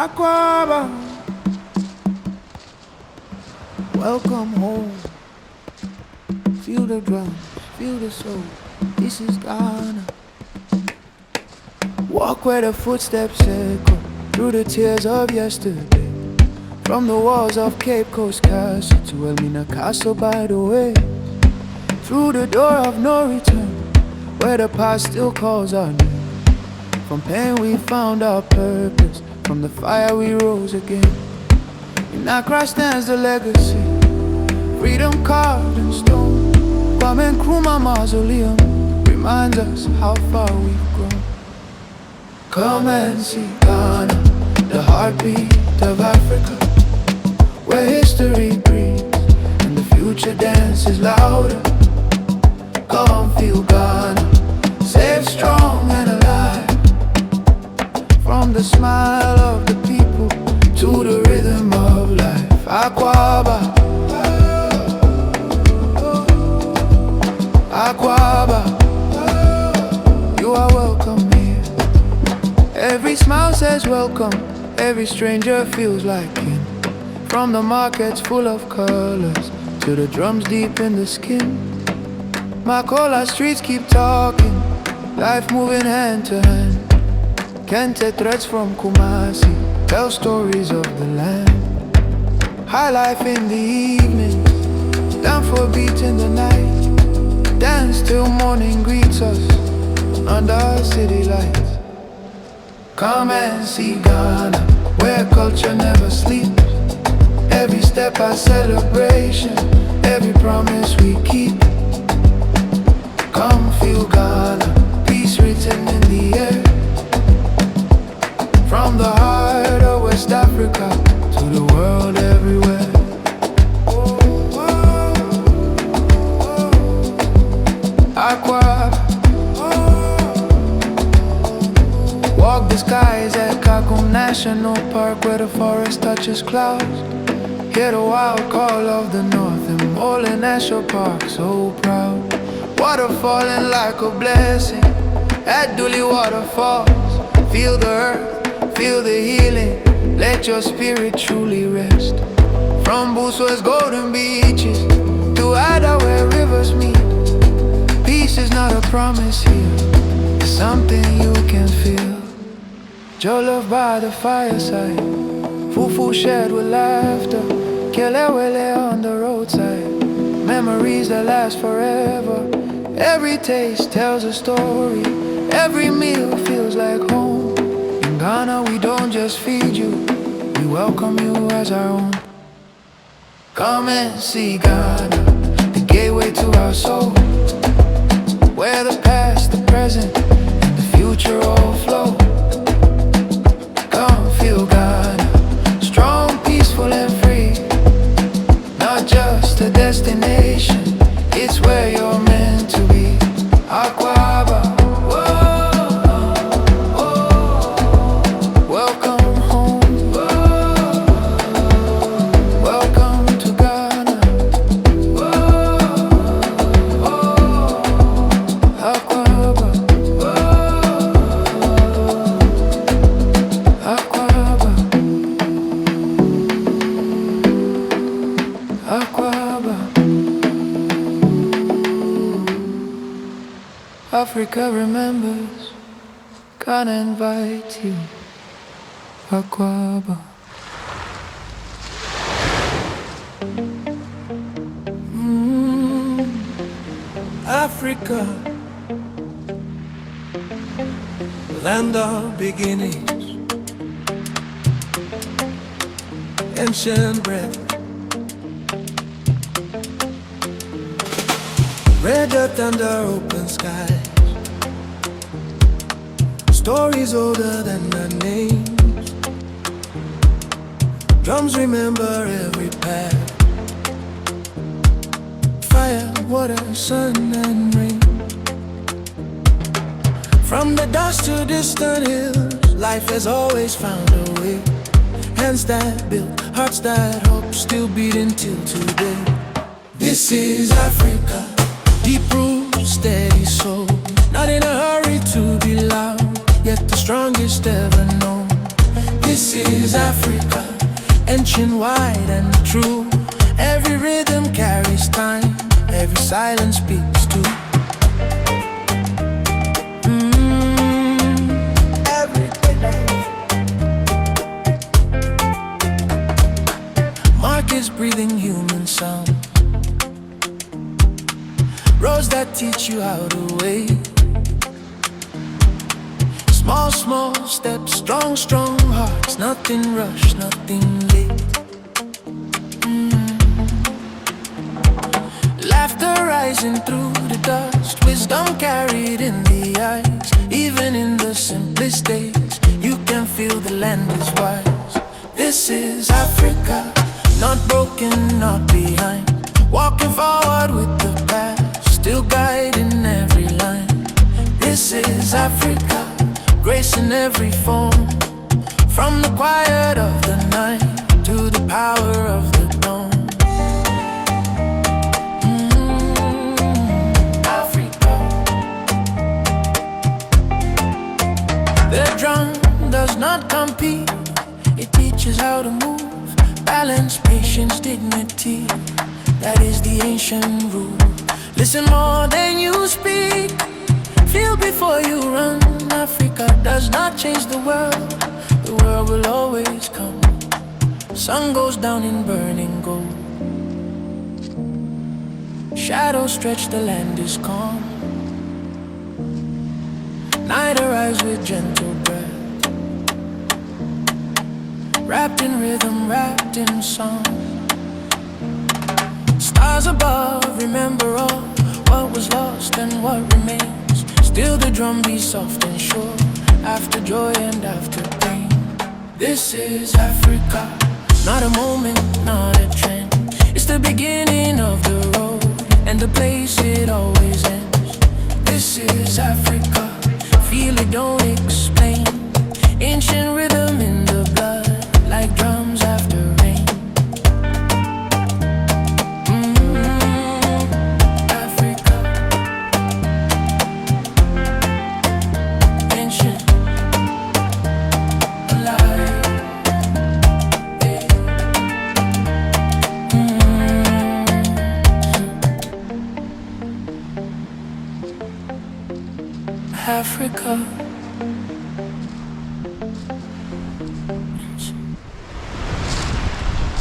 Aquaba, welcome home. Feel the drums, feel the soul. This is Ghana. Walk where the footsteps echo through the tears of yesterday. From the walls of Cape Coast Castle to Elmina Castle by the way. Through the door of no return, where the past still calls our name. From pain we found our purpose, from the fire we rose again. In Accra stands the legacy, freedom carved in stone. Kwame Nkrumah mausoleum reminds us how far we've grown. Come and see Ghana, the heartbeat of Africa, where history breathes and the future dances louder. Come feel Ghana, safe, strong and alive. From the smile of the people to the rhythm of life. Aquaba, Aquaba, you are welcome here. Every smile says welcome, every stranger feels like kin. From the markets full of colors to the drums deep in the skin. Makola streets keep talking, life moving hand to hand. Kente threads from Kumasi tell stories of the land. High life in the evening, down for a beat in the night. Dance till morning greets us under city lights. Come and see Ghana, where culture never sleeps. Every step a celebration, every promise we keep. Come feel Ghana, peace written in the air. From the heart of West Africa to the world everywhere. Aqua, walk the skies at Kakum National Park, where the forest touches clouds. Hear the wild call of the north in Mole National Park, so proud. Water falling like a blessing at Dooley Waterfalls. Feel the earth, feel the healing, let your spirit truly rest. From Buswa's golden beaches to Ada where rivers meet. Peace is not a promise here, it's something you can feel. Jollof by the fireside, fufu shared with laughter. Kelewele on the roadside, memories that last forever. Every taste tells a story, every meal feels like home. In Ghana we don't just feed you, we welcome you as our own. Come and see Ghana, the gateway to our soul, where the past, the present, and the future all flow. Come feel Ghana, strong, peaceful and free. Not just a destination, it's where you're meant to be. Aquaba, welcome home. Welcome to Ghana. Aquaba, Aquaba, Aquaba. Africa remembers, Ghana invite you. Aquaba. Africa, land of beginnings, ancient breath, red earth under open skies, stories older than our names. Drums remember every path, fire, water, sun and rain. From the dust to distant hills, life has always found a way. Hands that build, hearts that hope, still beating till today. This is Africa, deep roots, steady soul. Not in a hurry to be loud, yet the strongest ever known. This is Africa, ancient, wide and true. Every rhythm carries time, every silence speaks too. Every mark is breathing human sound, roads that teach you how to wait. Small, small steps, strong, strong hearts. Nothing rush, nothing late. Laughter rising through the dust, wisdom carried in the eyes. Even in the simplest days, you can feel the land is wise. This is Africa, not broken, not behind. Walking forward with the past, still guiding every line. This is Africa, grace in every form. From the quiet of the night to the power of the dawn. Africa. The drum does not compete, it teaches how to move. Balance, patience, dignity, that is the ancient rule. Listen more than you speak, feel before you run. Africa does not change the world will always come. Sun goes down in burning gold, shadows stretch, the land is calm. Night arrives with gentle breath, wrapped in rhythm, wrapped in song. Stars above, remember all what was lost and what remains. Still the drum beats soft and sure, after joy and after pain. This is Africa, not a moment, not a trend. It's the beginning of the road, and the place it always ends. This is Africa, feel it, don't explain. Ancient rhythm in the blood, like drums after rain. Africa, ancient, alive. Africa.